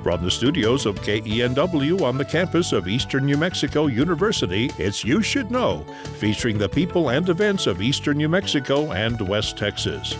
From the studios of KENW on the campus of Eastern New Mexico University, it's You Should Know, featuring the people and events of Eastern New Mexico and West Texas.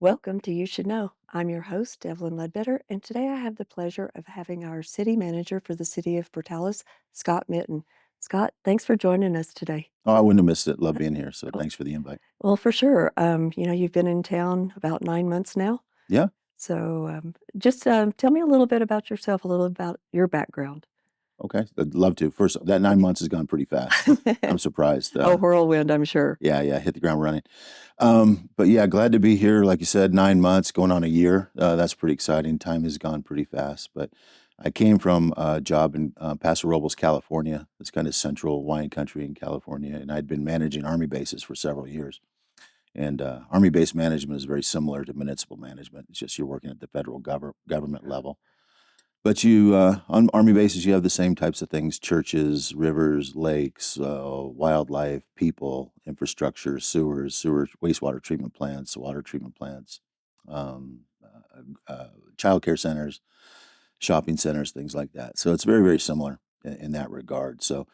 Welcome to You Should Know. I'm your host, Evelyn Ledbetter, and today I have the pleasure of having our city manager for the city of Portales, Scott Mitten. Scott, thanks for joining us today. Oh, I wouldn't have missed it. Love being here. So Oh, thanks for the invite. well, for sure. You've been in town about 9 months now. Yeah. So just tell me a little bit about yourself, a little about your background. Okay. I'd love to. First, that 9 months has gone pretty fast. I'm surprised. Oh, whirlwind, I'm sure. Yeah. Hit the ground running. But yeah, glad to be here. Like you said, 9 months, going on a year. That's pretty exciting. Time has gone pretty fast. But I came from a job in Paso Robles, California. It's kind of central wine country in California. And I'd been managing Army bases for several years. And Army base management is very similar to municipal management. It's just you're working at the federal government level. But on Army bases, you have the same types of things: churches, rivers, lakes, wildlife, people, infrastructure, sewer, wastewater treatment plants, water treatment plants, child care centers, shopping centers, things like that. So it's very, very similar in that regard. So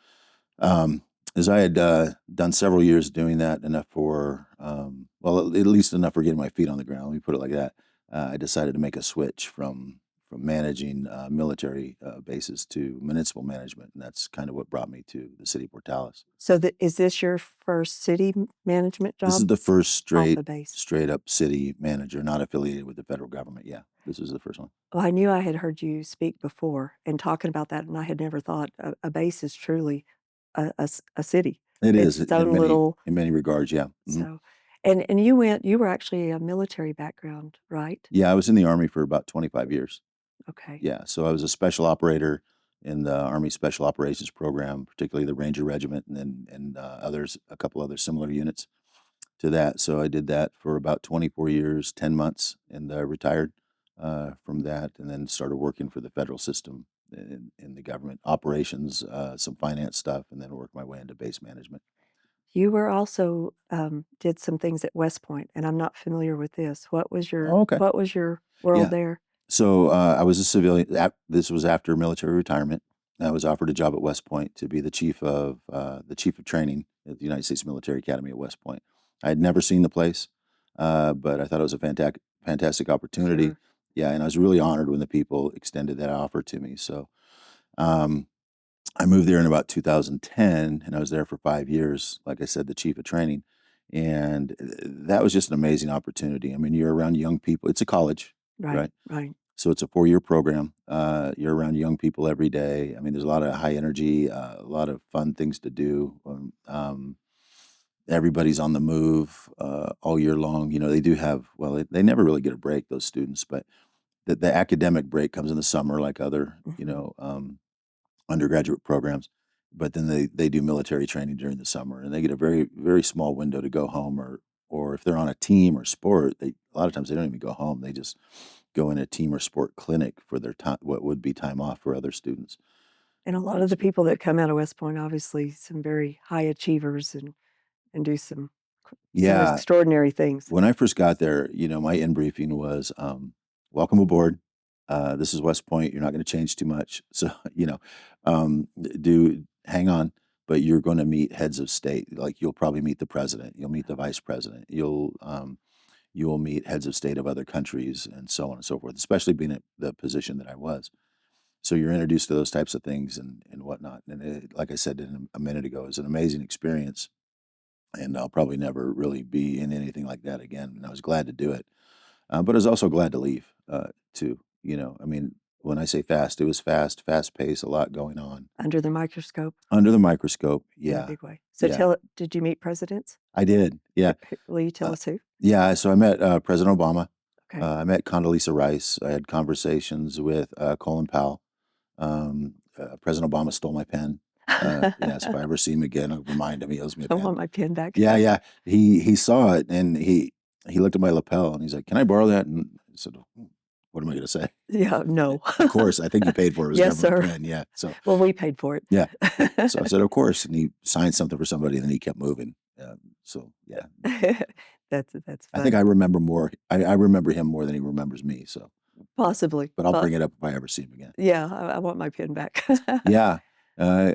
um, as I had done several years doing that, enough for, at least enough for getting my feet on the ground, let me put it like that, I decided to make a switch from managing military bases to municipal management, and that's kind of what brought me to the city of Portales. So is this your first city management job? This is the first off the base? straight up city manager, not affiliated with the federal government. Yeah, this is the first one. Well, I knew I had heard you speak before and talking about that, and I had never thought a base is truly a city. It It's is its own little. in many regards. Yeah. So, and you were actually a military background, right? Yeah, I was in the Army for about 25 years. Okay. Yeah, so I was a special operator in the Army Special Operations Program, particularly the Ranger Regiment, and a couple other similar units to that. So I did that for about 24 years, 10 months, and retired from that, and then started working for the federal system in the government operations, some finance stuff, and then worked my way into base management. You were also did some things at West Point, and I'm not familiar with this. Oh, okay. What was your world Yeah. there? So I was a civilian. This was after military retirement. I was offered a job at West Point to be the chief of training at the United States Military Academy at West Point. I had never seen the place, but I thought it was a fantastic opportunity. Sure. Yeah, and I was really honored when the people extended that offer to me. So um, I moved there in about 2010, and I was there for 5 years. Like I said, the chief of training, and that was just an amazing opportunity. I mean, you're around young people. It's a college, Right, right? right. So it's a 4-year program. You're around young people every day. I mean, there's a lot of high energy, a lot of fun things to do. Everybody's on the move all year long. You know, they do have, they never really get a break, those students, but the academic break comes in the summer, like other, undergraduate programs. But then they do military training during the summer, and they get a very, very small window to go home, or if they're on a team or sport, a lot of times they don't even go home. They just go in a team or sport clinic for their time, what would be time off for other students. And a lot of the people that come out of West Point, obviously, some very high achievers and do some Yeah, extraordinary things. when I first got there, my in briefing was, "Welcome aboard. This is West Point. You're not going to change too much, so do hang on." But you're going to meet heads of state. Like you'll probably meet the president. You'll meet the vice president. You will meet heads of state of other countries, and so on and so forth. Especially being at the position that I was. So you're introduced to those types of things and whatnot. And like I said a minute ago, it was an amazing experience, and I'll probably never really be in anything like that again. And I was glad to do it, but I was also glad to leave too. I mean, when I say fast, it was fast paced, a lot going on Under the microscope under the microscope. in a Yeah, big way. So yeah, did you meet presidents? I did. Yeah, Will you tell uh, us who? yeah. So I met President Obama. Okay. I met Condoleezza Rice. I had conversations with Colin Powell. President Obama stole my pen. Yeah, so if I ever see him again, I'll remind him he owes me a I pen. want my pen back. Yeah. He saw it, and he looked at my lapel and he's like, "Can I borrow that?" And I said, "What am I going to say?" Yeah, no. Of course, I think he paid for it. It was a Yes, government sir. pen. Yeah. So Well, we paid for it. yeah. So I said, "Of course," and he signed something for somebody, and then he kept moving. So yeah. That's I think fun. I remember him more than he remembers me, so Possibly, but I'll but bring it up if I ever see him again. yeah, I want my pin back. Yeah. I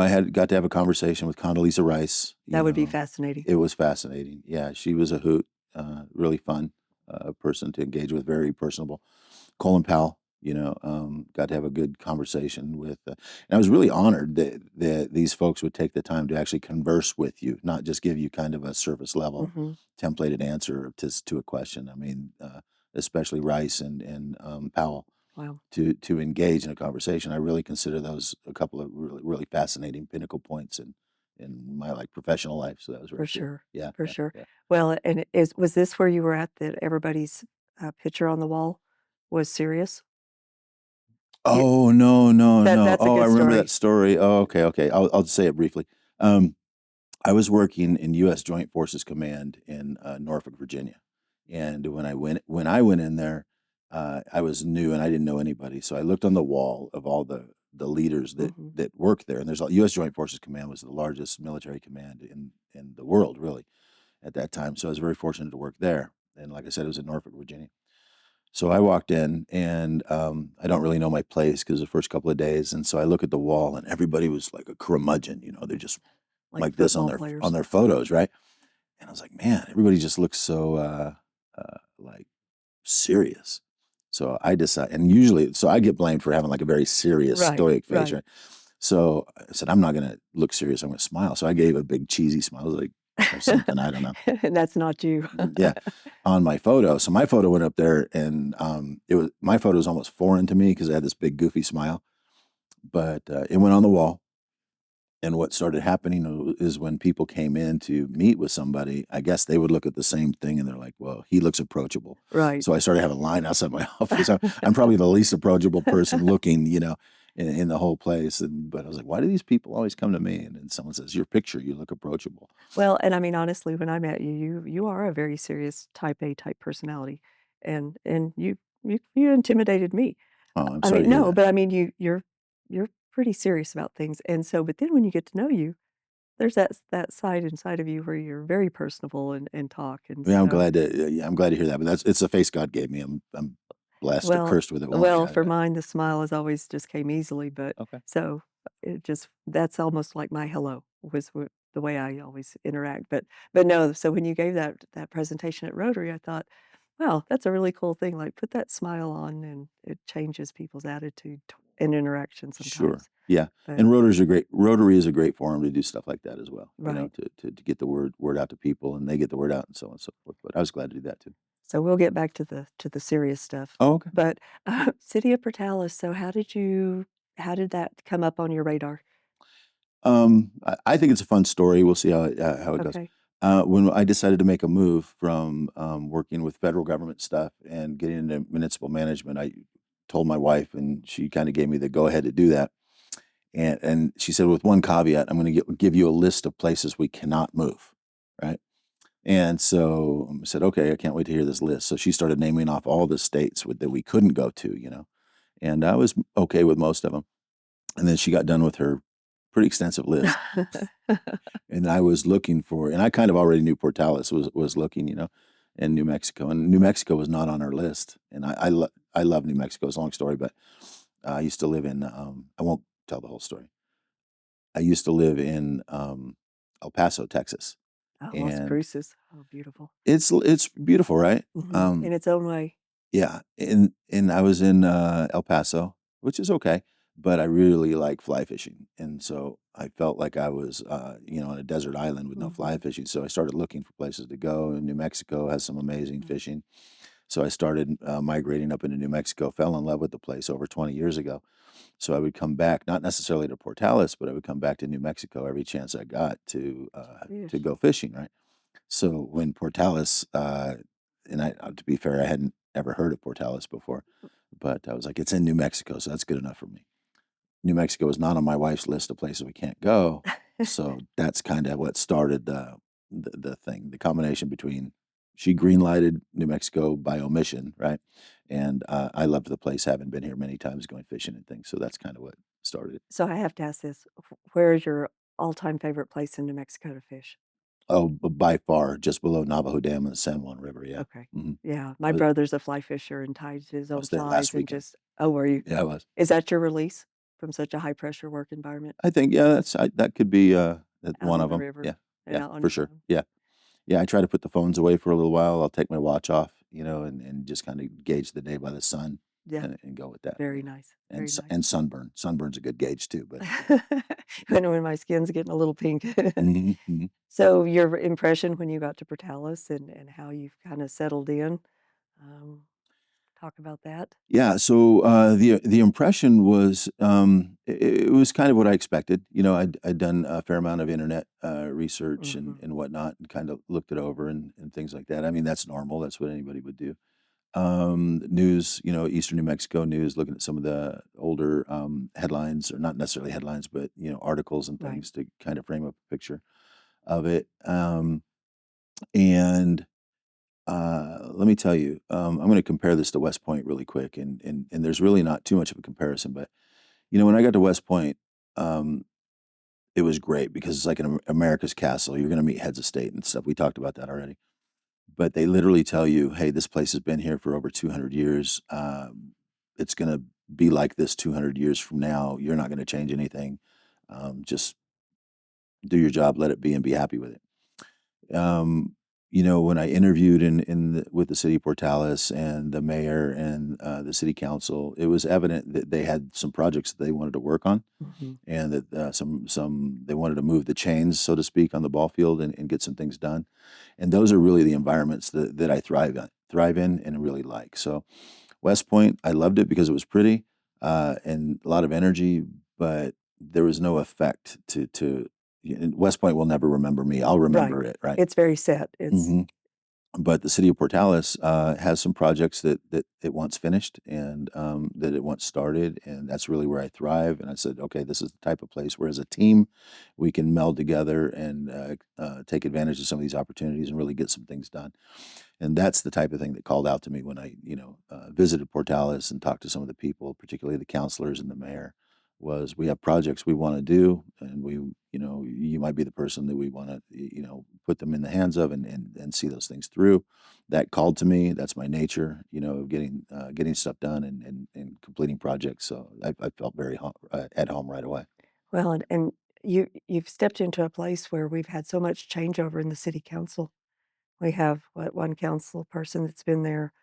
had got to have a conversation with Condoleezza Rice, That would be fascinating. It was fascinating. Yeah, she was a hoot, really fun, person to engage with, very personable. Colin Powell, got to have a good conversation with, and I was really honored that these folks would take the time to actually converse with you, not just give you kind of a surface level Mhm. templated answer to a question. I mean, especially Rice and Powell Wow, to engage in a conversation. I really consider those a couple of really fascinating pinnacle points in my like professional life. So that was for very cool. sure, Yeah, for yeah, sure. yeah. Well, and was this where you were at that everybody's, picture on the wall was serious? Ye Oh no, no, no. that's a Oh, I good remember that story. story. Oh, okay, okay. I'll just say it briefly. I was working in U.S. Joint Forces Command in Norfolk, Virginia, and when I went in there, I was new and I didn't know anybody. So I looked on the wall of all the leaders Mhm. that worked there, and U.S. Joint Forces Command was the largest military command in the world, really, at that time. So I was very fortunate to work there, and like I said, it was in Norfolk, Virginia. So I walked in, and I don't really know my place because the first couple of days, and so I look at the wall, and everybody was like a curmudgeon. They're just Like like this football on players. their photos, right? And I was like, man, everybody just looks so like serious. So I decide, and usually, so I get blamed for having like a very serious, Right, stoic face, right. right? So I said, I'm not gonna look serious. I'm gonna smile. So I gave a big cheesy smile, like or something. I don't know. And that's not you. Yeah, on my photo. So my photo went up there, and it was my photo was almost foreign to me because I had this big goofy smile. But it went on the wall, and what started happening is when people came in to meet with somebody, I guess they would look at the same thing and they're like, well, he looks approachable. Right. So I started having a line outside my office. I'm probably the least approachable person looking, in the whole place. But I was like, why do these people always come to me? And then someone says, your picture, you look approachable. Well, and I mean, honestly, when I met you, you are a very serious type A type personality, and you intimidated me. Oh, I'm I sorry mean, to hear no, that. but I mean, you're pretty serious about things, and so but then when you get to know you, there's that side inside of you where you're very personable and talk, and Yeah, so I'm glad to hear that. But it's the face God gave me. I'm blessed or well cursed with it. One. well, Yeah. for mine, the smile has always just came easily, but Okay. so it just that's almost like my hello was the way I always interact, but no, so when you gave that presentation at Rotary, I thought, "Wow, that's a really cool thing, like, put that smile on, and it changes people's attitude t and interaction Sure. sometimes." Yeah. But And Rotary is a great forum to do stuff like that as well, right. to get the word out to people and they get the word out and so on and so forth. But I was glad to do that too. So we'll get back to the serious stuff. Oh, okay. But, City of Portales, so how did that come up on your radar? I think it's a fun story. We'll see how it goes. Okay. When I decided to make a move from working with federal government stuff and getting into municipal management, I told my wife, and she kind of gave me the go ahead to do that. And she said, with one caveat, I'm going to give you a list of places we cannot move, right? And so I said, okay, I can't wait to hear this list. So she started naming off all the states that we couldn't go to. And I was okay with most of them. And then she got done with her pretty extensive list. And I was looking for, and I kind of already knew Portales was looking, in New Mexico. And New Mexico was not on our list. And I love New Mexico. It's a long story, but I used to live in, I won't tell the whole story. I used to live in El Paso, Texas. Oh, Las And Cruces. Oh, beautiful. it's beautiful, right? Mhm. In its own way. Yeah, and I was in, El Paso, which is okay, but I really like fly fishing, and so I felt like I was, on a desert island with no fly Mhm. fishing, so I started looking for places to go, and New Mexico has some amazing Mm. fishing, so I started, migrating up into New Mexico, fell in love with the place over 20 years ago, so I would come back, not necessarily to Portales, but I would come back to New Mexico every chance I got to Fish. go fishing, right? So when Portales, and to be fair, I hadn't ever heard of Portales before, but I was like, it's in New Mexico, so that's good enough for me. New Mexico is not on my wife's list of places we can't go, so that's kind of what started the thing, the combination between she green lighted New Mexico by omission, right? And I loved the place, having been here many times, going fishing and things. So that's kind of what started it. So I have to ask this, where is your all-time favorite place in New Mexico to fish? Oh, by far, just below Navajo Dam and the San Juan River, yeah. Okay. Mhm. Yeah, I my was brother's a fly fisher and ties his I own was there last flies and weekend. just oh, were you? Yeah, I was. Is that your release from such a high pressure work environment I think, yeah, that could be, out one on of the them. river Yeah, and yeah, out on for your sure. own? Yeah. Yeah, I try to put the phones away for a little while. I'll take my watch off, and just kinda gauge the day by the sun Yeah, and go with that, very nice, very nice. and sunburn. Sunburn's a good gauge too, but When my skin's getting a little pink. Mhm, mhm. So your impression when you got to Portales and how you've kinda settled in, um, talk about that? Yeah, so, the impression was, it was kind of what I expected. I'd done a fair amount of internet, research Mhm. and whatnot, and kind of looked it over and things like that. I mean, that's normal, that's what anybody would do. News, Eastern New Mexico news, looking at some of the older, headlines, or not necessarily headlines, but, articles and Right. things to kind of frame up a picture of it. And let me tell you, I'm going to compare this to West Point really quick, and there's really not too much of a comparison, but when I got to West Point, um, it was great because it's like an America's castle. You're going to meet heads of state and stuff. We talked about that already, but they literally tell you, "Hey, this place has been here for over 200 years. It's going to be like this 200 years from now. You're not going to change anything. Just do your job, let it be, and be happy with it." When I interviewed with the city of Portales and the mayor and the city council, it was evident that they had some projects that they wanted to work on, Mhm. and that some they wanted to move the chains, so to speak, on the ball field and get some things done. And those are really the environments that I thrive in and really like. So West Point, I loved it because it was pretty, and a lot of energy, but there was no effect West Point will never remember me. I'll Right. remember it, right? It's very set. It's Mhm. But the city of Portales, has some projects that it wants finished and, that it wants started, and that's really where I thrive, and I said, "Okay, this is the type of place where as a team, we can meld together and, take advantage of some of these opportunities and really get some things done." And that's the type of thing that called out to me when I, visited Portales and talked to some of the people, particularly the counselors and the mayor, was we have projects we want to do, and you might be the person that we want to, put them in the hands of and see those things through. That called to me. That's my nature, getting stuff done and completing projects. So I felt very at home right away. well, and you've stepped into a place where we've had so much changeover in the city council. We have, what, one council person that's been there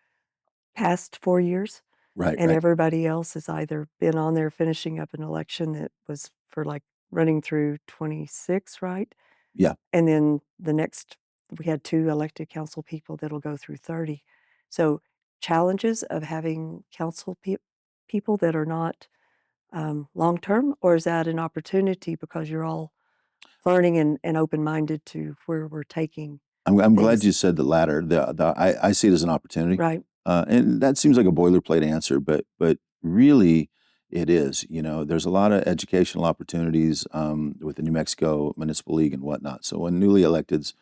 past 4 years, Right, and right. everybody else has either been on there finishing up an election that was for, like, running through '26, right? Yeah. And then the next we had 2 elected council people that'll go through 30. So, challenges of having council people that are not, long-term, or is that an opportunity because you're all learning and open-minded to where we're taking I'm glad things, you said the latter. I see it as an opportunity, right? and that seems like a boilerplate answer, but really it is. There's a lot of educational opportunities, with the New Mexico Municipal League and whatnot. So when newly electeds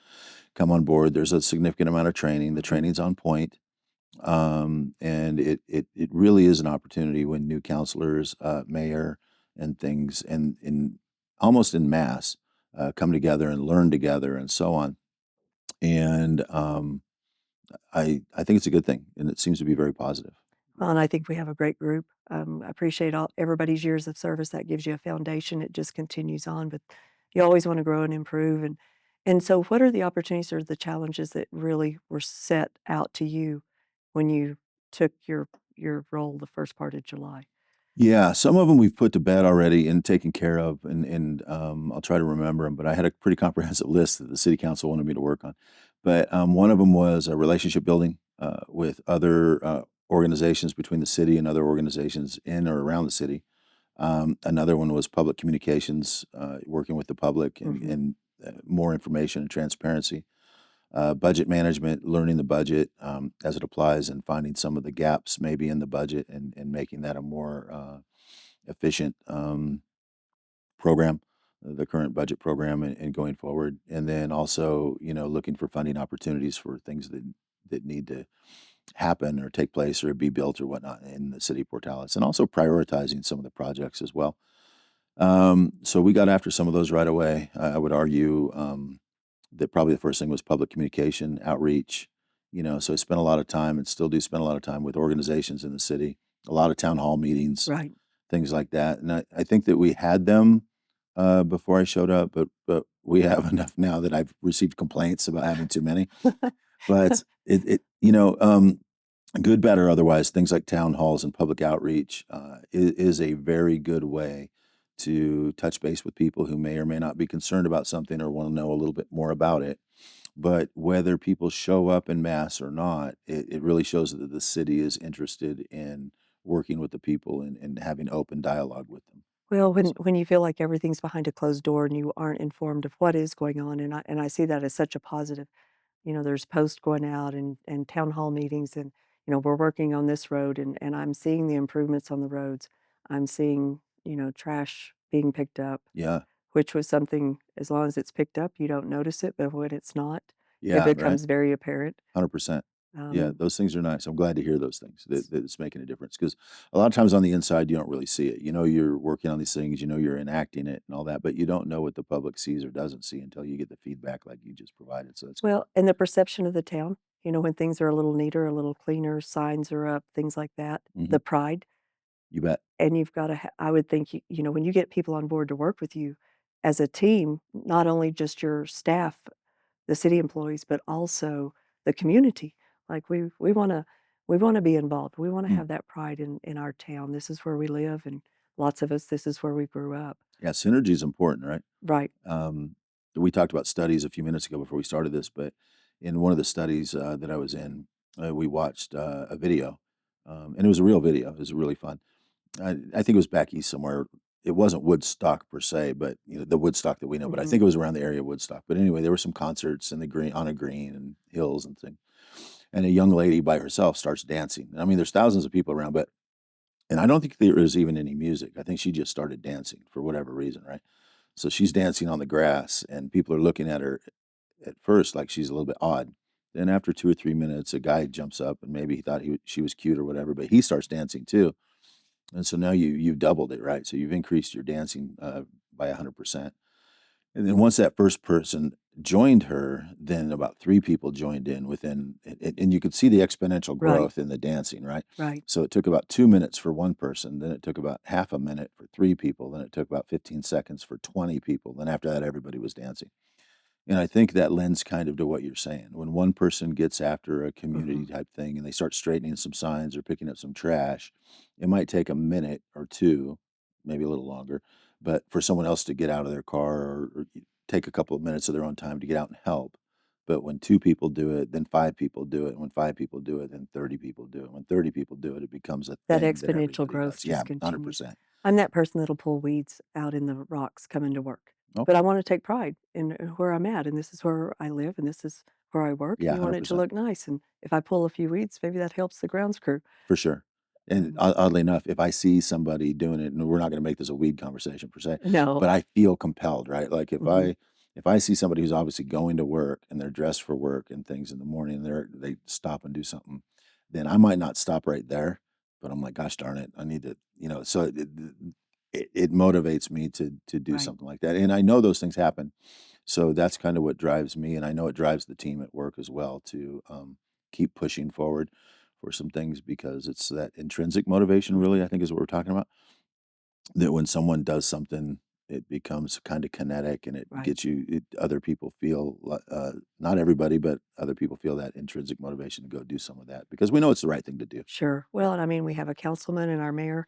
come on board, there's a significant amount of training. The Mhm. training's on point, and it really is an opportunity when new counselors, mayor, and things, and in almost in mass, come together and learn together and so on. And, I think it's a good thing, and it seems to be very positive. Well, and I think we have a great group. I appreciate all everybody's years of service. That gives you a foundation. It just continues on, but you always want to grow and improve. And so, what are the opportunities or the challenges that really were set out to you when you took your role the first part of July? Yeah, some of them we've put to bed already and taken care of, and, I'll try to remember them. But I had a pretty comprehensive list that the city council wanted me to work on. But, one of them was, relationship building, with other, organizations between the city and other organizations in or around the city. Another one was public communications, working with the public Hmm. and more information and transparency. Budget management, learning the budget, as it applies, and finding some of the gaps maybe in the budget and making that a more, efficient, program, the current budget program, and going forward. And then also, looking for funding opportunities for things that need to happen or take place or be built or whatnot in the city of Portales, and also prioritizing some of the projects as well. So we got after some of those right away. I would argue, probably the first thing was public communication, outreach, so I spent a lot of time and still do spend a lot of time with organizations in the city, a lot of town hall meetings, Right. things like that. And I think that we had them before I showed up, but we have enough now that I've received complaints about having too many. But good, bad, or otherwise, things like town halls and public outreach is a very good way to touch base with people who may or may not be concerned about something or want to know a little bit more about it. But whether people show up in mass or not, it really shows that the city is interested in working with the people and having open dialogue with them. Well, So, when you feel like everything's behind a closed door and you aren't informed of what is going on, and I see that as such a positive. There's posts going out and town hall meetings, and we're working on this road, and I'm seeing the improvements on the roads. I'm seeing trash being picked up, yeah, which was something, as long as it's picked up, you don't notice it, but when it's not, it yeah, right. becomes very apparent. 100%. Yeah, Um, those things are nice. I'm glad to hear those things, s- that it's making a difference. Because a lot of times on the inside, you don't really see it. You're working on these things, you're enacting it and all that, but you don't know what the public sees or doesn't see until you get the feedback like you just provided, so that's good. well, and the perception of the town, when things are a little neater, a little cleaner, signs are up, things like that, Mhm. the pride. You bet. And you've gotta I would think, when you get people on board to work with you as a team, not only just your staff, the city employees, but also the community. Like, we wanna be involved. We wanna Mm. have that pride in our town. This is where we live, and lots of us, this is where we grew up. Yeah, synergy is important, right? Right. Um, we talked about studies a few minutes ago before we started this, but in one of the studies that I was in, we watched a video, and it was a real video. It was really fun. I think it was back east somewhere. It wasn't Woodstock per se, but the Woodstock that we know. But I Mhm. think it was around the area of Woodstock. But anyway, there were some concerts in the green on a green and hills and things. And a young lady by herself starts dancing. I mean, there's thousands of people around, but and I don't think there was even any music. I think she just started dancing for whatever reason, right? So she's dancing on the grass, and people are looking at her at first like she's a little bit odd. Then after 2 or 3 minutes, a guy jumps up, and maybe he thought she was cute or whatever, but he starts dancing too. And so now you've doubled it, right? So you've increased your dancing by 100%. And then once that first person joined her, then about three people joined in within, and you could see the exponential Right, growth in the dancing, right? right. So it took about 2 minutes for one person, then it took about half a minute for three people, then it took about 15 seconds for 20 people. Then after that, everybody was dancing. And I think that lends kind of to what you're saying. When one person gets after a community Mhm. type thing and they start straightening some signs or picking up some trash, it might take a minute or two, maybe a little longer, but for someone else to get out of their car or take a couple of minutes of their own time to get out and help. But when two people do it, then five people do it. And when five people do it, then 30 people do it. When 30 people do it, it becomes a That thing that exponential everybody growth does. Yeah, just continues. 100%. I'm that person that'll pull weeds out in the rocks coming to work, but Okay. I wanna take pride in where I'm at, and this is where I live, and this is where I work, and Yeah, you want it to 100%. look nice, and if I pull a few weeds, maybe that helps the grounds crew. For sure. And Um, oddly enough, if I see somebody doing it, and we're not gonna make this a weed conversation per se, no. but I feel compelled, right? Like Mhm. if I see somebody who's obviously going to work and they're dressed for work and things in the morning, and they stop and do something, then I might not stop right there, but I'm like, gosh darn it, I need to, so it motivates me to do Right. something like that. And I know those things happen. So that's kind of what drives me, and I know it drives the team at work as well to keep pushing forward for some things because it's that intrinsic motivation, really, Mhm. I think is what we're talking about. That when someone does something, it becomes kind of kinetic and it Right. gets other people feel, not everybody, but other people feel that intrinsic motivation to go do some of that because we know it's the right thing to do. Sure. Well, and I mean, we have a councilman and our mayor.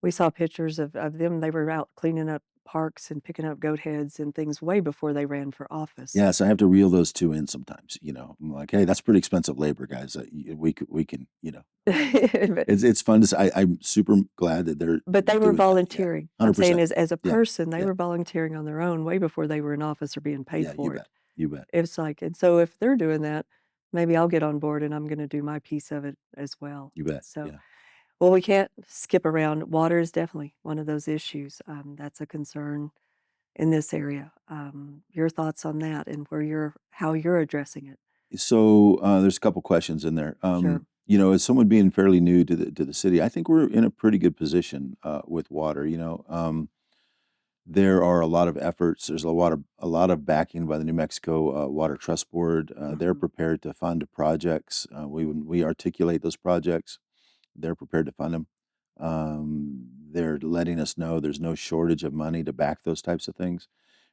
We saw pictures of them, they were out cleaning up parks and picking up goat heads and things way before they ran for office. Yes, I have to reel those two in sometimes. I'm like, hey, that's pretty expensive labor, guys. We can, But it's fun to say. I'm super glad that they're but they were doing that. Yeah, volunteering. I'm saying 100%. as a Yeah, person, they yeah, were volunteering on their own way before they were in office or being paid yeah. You for bet. it. You bet. It's like, and so if they're doing that, maybe I'll get on board and I'm gonna do my piece of it as well. You bet. So, Yeah. well, we can't skip around. Water is definitely one of those issues. That's a concern in this area. Your thoughts on that and how you're addressing it? So there's a couple questions in there. Sure. As someone being fairly new to the city, I think we're in a pretty good position with water. There are a lot of efforts. There's a lot of backing by the New Mexico Water Trust Board. They're Mhm. prepared to fund projects. When we articulate those projects, they're prepared to fund them. They're letting us know there's no shortage of money to back those types of things.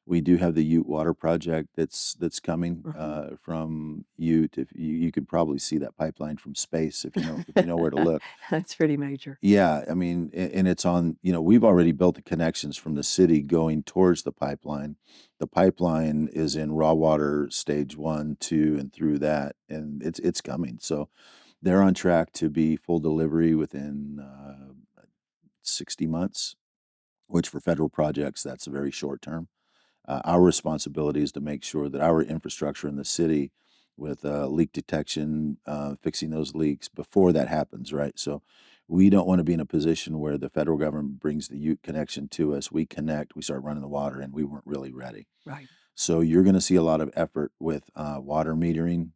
We do have the Ute Water Project that's coming Mhm. from Ute. If you could probably see that pipeline from space if you know where to look. That's pretty major. Yeah, I mean, and it's on, we've already built the connections from the city going towards the pipeline. The pipeline is in raw water stage 1, 2, and through that, and it's coming. So they're on track to be full delivery within 60 months, which for federal projects, that's a very short term. Our responsibility is to make sure that our infrastructure in the city with leak detection, fixing those leaks before that happens, right? So we don't want to be in a position where the federal government brings the Ute connection to us. We connect, we start running the water, and we weren't really ready. Right. So you're going to see a lot of effort with water metering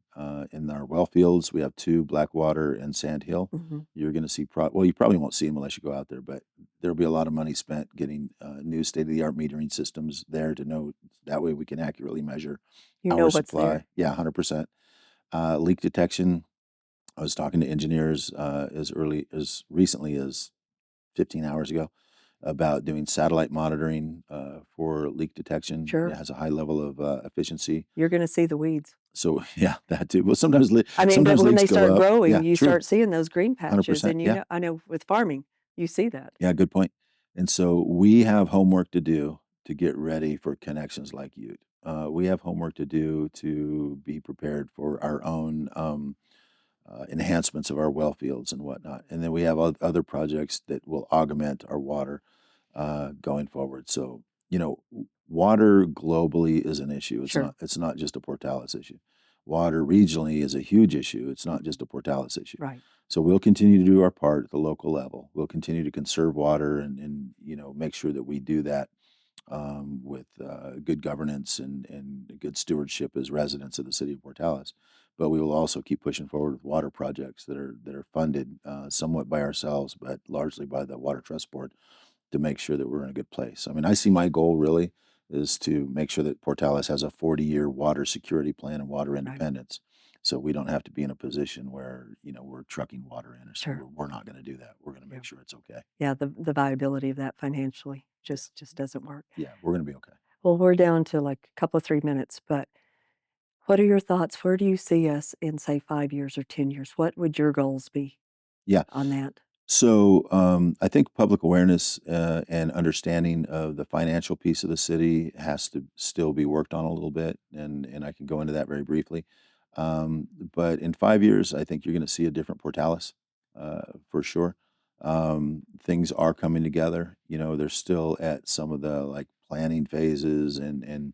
in our well fields. We have two, Blackwater and Sand Hill. Mhm. You're going to see, well, you probably won't see them unless you go out there, but there'll be a lot of money spent getting new state of the art metering systems there to know. That way we can accurately measure You know our what's there. supply. Yeah, 100%. Leak detection. I was talking to engineers as recently as 15 hours ago about doing satellite monitoring for leak detection. It Sure. has a high level of efficiency. You're gonna see the weeds. So yeah, that too. Well, sometimes I mean, but sometimes when leaks they go start up. growing, Yeah, you true. start seeing those green patches, 100%. and Yeah, I know with farming, you see that. yeah. Good point. And so we have homework to do to get ready for connections like you. We have homework to do to be prepared for our own enhancements of our well fields and whatnot. And then we have other projects that will augment our water going forward. So, water globally is an issue. It's Sure. not. It's not just a Portales issue. Water regionally is a huge issue. It's not just a Portales issue. Right. So we'll continue to do our part at the local level. We'll continue to conserve water and make sure that we do that with good governance and good stewardship as residents of the city of Portales. But we will also keep pushing forward with water projects that are funded somewhat by ourselves, but largely by the Water Trust Board to make sure that we're in a good place. I mean, I see my goal really is to make sure that Portales has a 40-year water security plan and water Right. independence. So we don't have to be in a position where, we're trucking water in or something. Sure. We're not going to do that. We're going to Yeah. make sure it's okay. Yeah, the viability of that financially Yeah. just doesn't work. Yeah. We're going to be okay. Well, we're down to, like, a couple of 3 minutes, but what are your thoughts? Where do you see us in, say, 5 years or 10 years? What would your goals be Yeah. on that? So I think public awareness and understanding of the financial piece of the city has to still be worked on a little bit, and I can go into that very briefly. But in 5 years, I think you're going to see a different Portales for sure. Things are coming together. They're still at some of the like planning phases and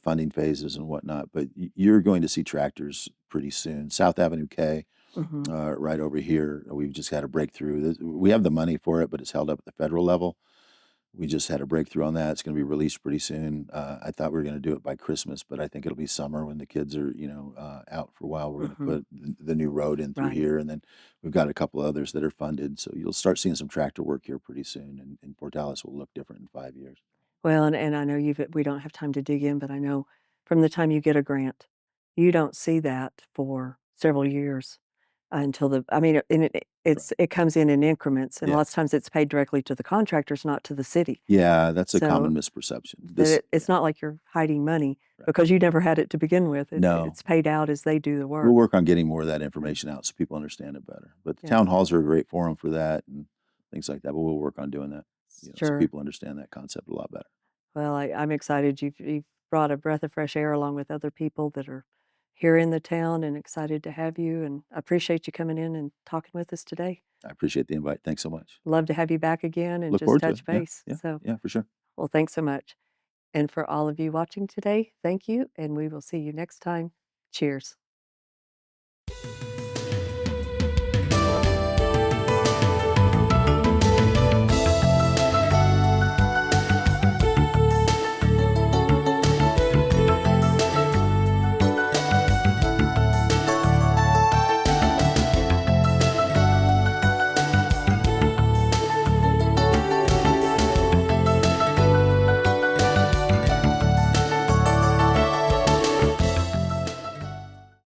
funding phases and whatnot. But you're going to see tractors pretty soon. South Avenue K Mhm. right over here. We've just had a breakthrough. We have the money for it, but it's held up at the federal level. We just had a breakthrough on that. It's going to be released pretty soon. I thought we were going to do it by Christmas, but I think it'll be summer when the kids are, out for a while. We're going to Mhm. put the new road in through Right. here, and then we've got a couple others that are funded. So you'll start seeing some tractor work here pretty soon, and Portales will look different in 5 years. Well, and I know we don't have time to dig in, but I know from the time you get a grant, you don't see that for several years until I mean, and Right. it comes in increments, and Yeah. lots of times it's paid directly to the contractors, not to the city. Yeah, that's a So common misperception. that Yeah, it's not like you're hiding money right. because you never had it to begin with. No, It's paid out as they do the we'll work. work on getting more of that Right. information out so people understand it better. But the Yeah. town halls are a great forum for that and things like that. But we'll work on doing that, so Sure. people understand that concept a lot better. Well, I'm excited you've brought a breath of fresh air along with other people that are here in the town and excited to have you, and I appreciate you coming in and talking with us today. I appreciate the invite. Thanks so much. Love to have you back again and Look just forward to it. touch Yeah, base. yeah, So, yeah, for sure. well, thanks so much. And for all of you watching today, thank you, and we will see you next time. Cheers.